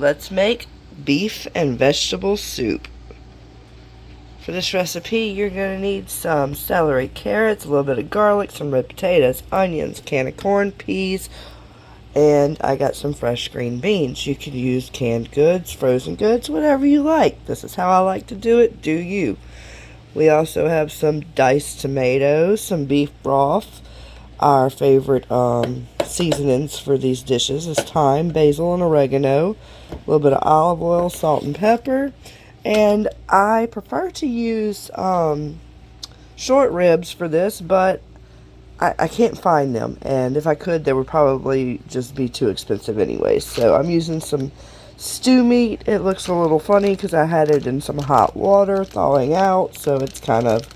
Let's make beef and vegetable soup. For this recipe, you're going to need some celery, carrots, a little bit of garlic, some red potatoes, onions, can of corn, peas, and I got some fresh green beans. You can use canned goods, frozen goods, whatever you like. This is how I like to do it. Do you? We also have some diced tomatoes, some beef broth. Our favorite seasonings for these dishes is thyme, basil, and oregano. A little bit of olive oil, salt, and pepper. And I prefer to use short ribs for this, but I can't find them. And if I could, they would probably just be too expensive anyway. So I'm using some stew meat. It looks a little funny because I had it in some hot water thawing out. So it's kind of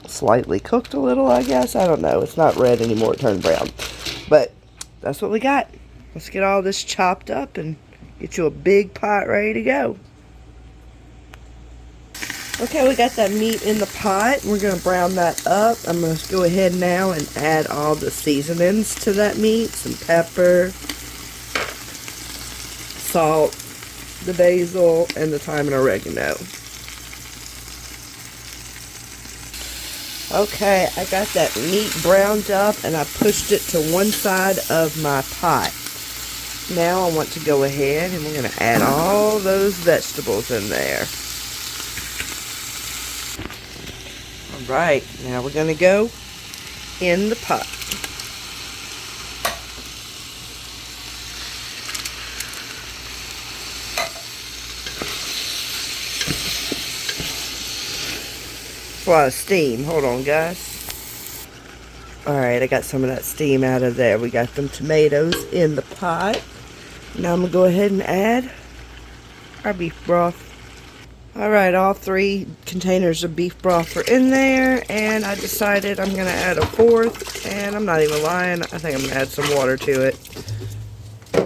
slightly cooked a little, I guess. I don't know. It's not red anymore. It turned brown. But that's what we got. Let's get all this chopped up and get you a big pot ready to go. Okay, we got that meat in the pot. We're going to brown that up. I'm going to go ahead now and add all the seasonings to that meat. Some pepper, salt, the basil, and the thyme and oregano. Okay, I got that meat browned up and I pushed it to one side of my pot. Now I want to go ahead and we're going to add all those vegetables in there. Alright, now we're going to go in the pot. It's a lot of steam. Hold on, guys. Alright, I got some of that steam out of there. We got them tomatoes in the pot. Now I'm going to go ahead and add our beef broth. Alright, all 3 containers of beef broth are in there, and I decided I'm going to add a 4th, and I'm not even lying, I think I'm going to add some water to it.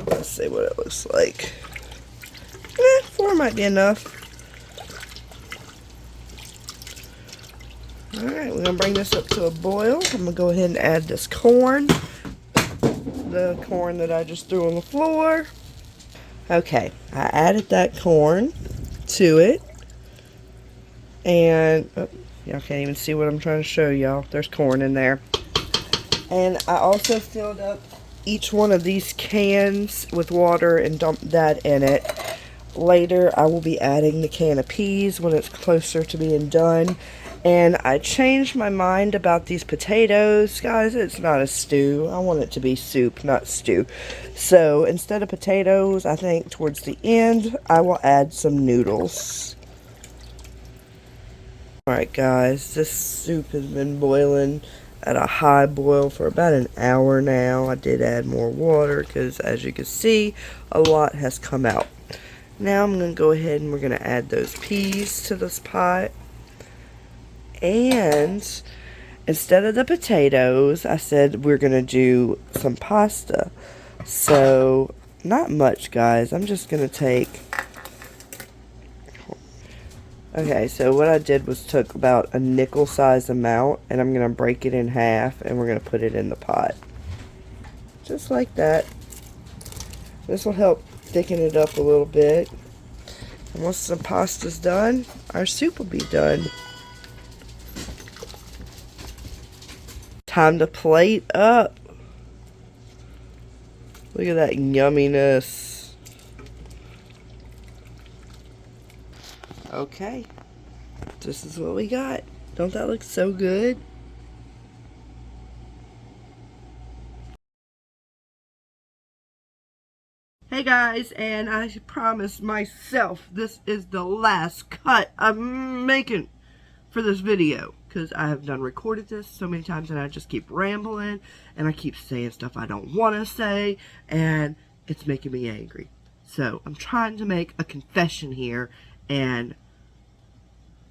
Let's see what it looks like. 4 might be enough. Alright, we're going to bring this up to a boil. I'm going to go ahead and add this corn. The corn that I just threw on the floor. Okay, I added that corn to it. And y'all can't even see what I'm trying to show y'all. There's corn in there. And I also filled up each one of these cans with water and dumped that in it. Later I will be adding the can of peas when it's closer to being done. And I changed my mind about these potatoes. Guys, it's not a stew. I want it to be soup, not stew. So instead of potatoes, I think towards the end I will add some noodles. Alright guys, this soup has been boiling at a high boil for about an hour now. I did add more water because as you can see, a lot has come out. Now I'm going to go ahead and we're going to add those peas to this pot. And instead of the potatoes, I said we're going to do some pasta. So, not much guys. I'm just going to take... Okay, so what I did was took about a nickel size amount and I'm going to break it in half and we're going to put it in the pot. Just like that. This will help thicken it up a little bit. And once the pasta's done, our soup will be done. Time to plate up. Look at that yumminess. Okay, this is what we got. Don't that look so good? Hey guys, and I promised myself this is the last cut I'm making for this video. Because I have done recorded this so many times and I just keep rambling. And I keep saying stuff I don't want to say. And it's making me angry. So I'm trying to make a confession here. And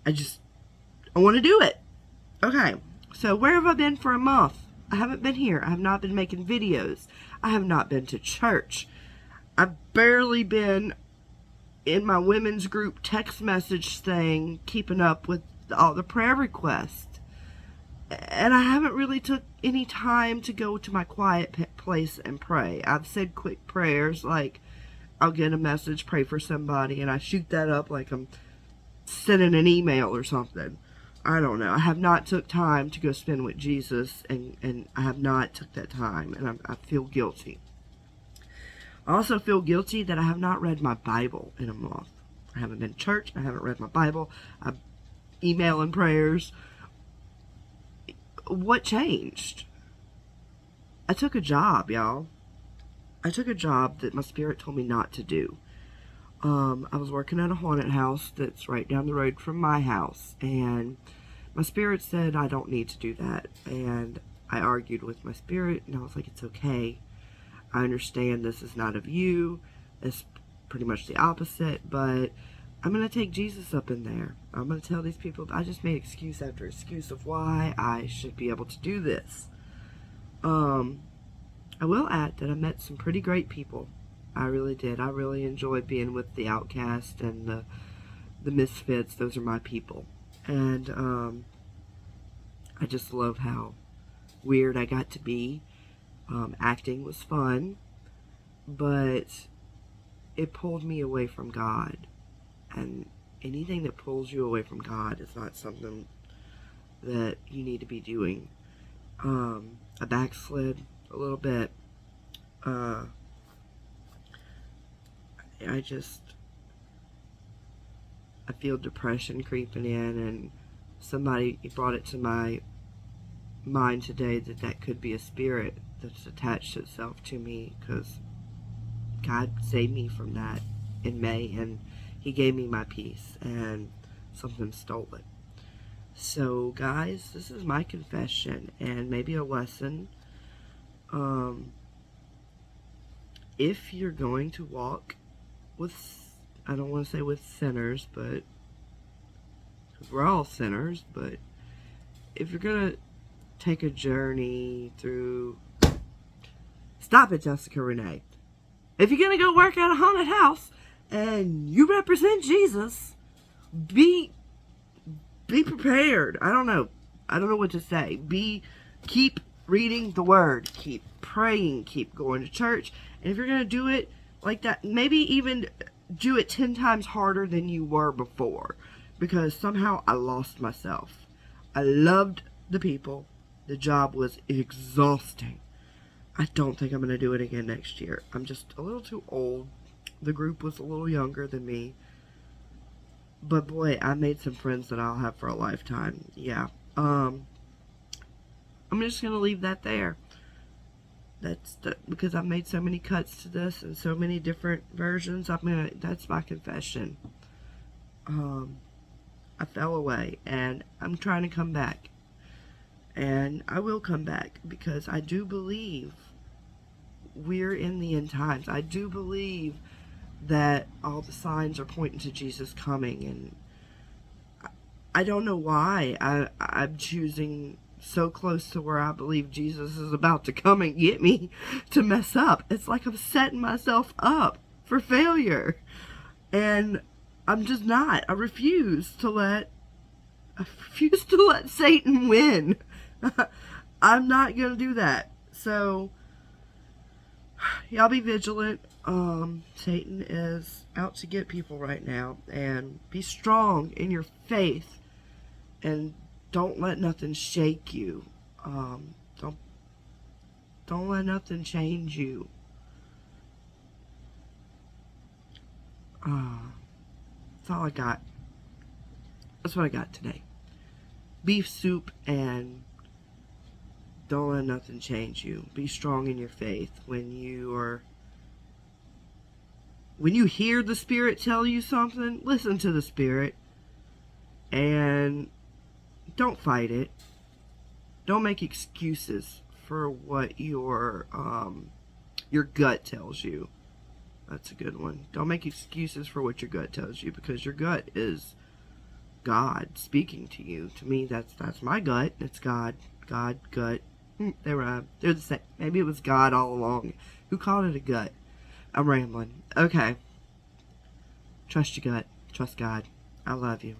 I want to do it. Okay, so where have I been for a month? I haven't been here. I have not been making videos. I have not been to church. I've barely been in my women's group text message thing, keeping up with all the prayer requests. And I haven't really took any time to go to my quiet place and pray. I've said quick prayers like I'll get a message, pray for somebody, and I shoot that up like I'm sending an email or something. I don't know. I have not took time to go spend with Jesus, and I have not took that time, and I feel guilty. I also feel guilty that I have not read my Bible in a month. I haven't been to church. I haven't read my Bible. I'm emailing prayers. What changed? I took a job, y'all. I took a job that my spirit told me not to do. I was working at a haunted house that's right down the road from my house, and my spirit said I don't need to do that. And I argued with my spirit, and I was like, it's okay. I understand this is not of you. It's pretty much the opposite, but I'm going to take Jesus up in there. I'm going to tell these people, I just made excuse after excuse of why I should be able to do this. I will add that I met some pretty great people. I really did. I really enjoyed being with the outcast and the misfits. Those are my people. And I just love how weird I got to be. Acting was fun, but it pulled me away from God. And anything that pulls you away from God is not something that you need to be doing. I backslid a little bit. I feel depression creeping in, and somebody brought it to my mind today that could be a spirit that's attached itself to me, because God saved me from that in May, and He gave me my peace, and something stole it. So guys, this is my confession, and maybe a lesson. If you're going to walk with, I don't want to say with sinners, but because we're all sinners, but if you're going to take a journey through, stop it, Jessica Renee. If you're going to go work at a haunted house and you represent Jesus, be prepared. I don't know what to say. Keep reading the word, keep praying, keep going to church. And if you're going to do it like that, maybe even do it 10 times harder than you were before, because somehow I lost myself. I loved the people. The job was exhausting. I don't think I'm going to do it again next year. I'm just a little too old. The group was a little younger than me. But boy, I made some friends that I'll have for a lifetime. Yeah. I'm just going to leave that there. Because I've made so many cuts to this and so many different versions. That's my confession. I fell away, and I'm trying to come back. And I will come back, because I do believe we're in the end times. I do believe that all the signs are pointing to Jesus coming, and I don't know why I'm choosing so close to where I believe Jesus is about to come and get me to mess up. It's like I'm setting myself up for failure, and I'm just not. I refuse to let Satan win. I'm not gonna do that. So y'all be vigilant. Satan is out to get people right now, and be strong in your faith, and don't let nothing shake you. Don't let nothing change you. That's all I got. That's what I got today. Beef soup, and don't let nothing change you. Be strong in your faith. When you hear the Spirit tell you something, listen to the Spirit, and don't fight it. Don't make excuses for what your gut tells you. That's a good one. Don't make excuses for what your gut tells you, because your gut is God speaking to you. To me, that's my gut. It's God, gut. They're the same. Maybe it was God all along. Who called it a gut? I'm rambling. Okay. Trust your gut. Trust God. I love you.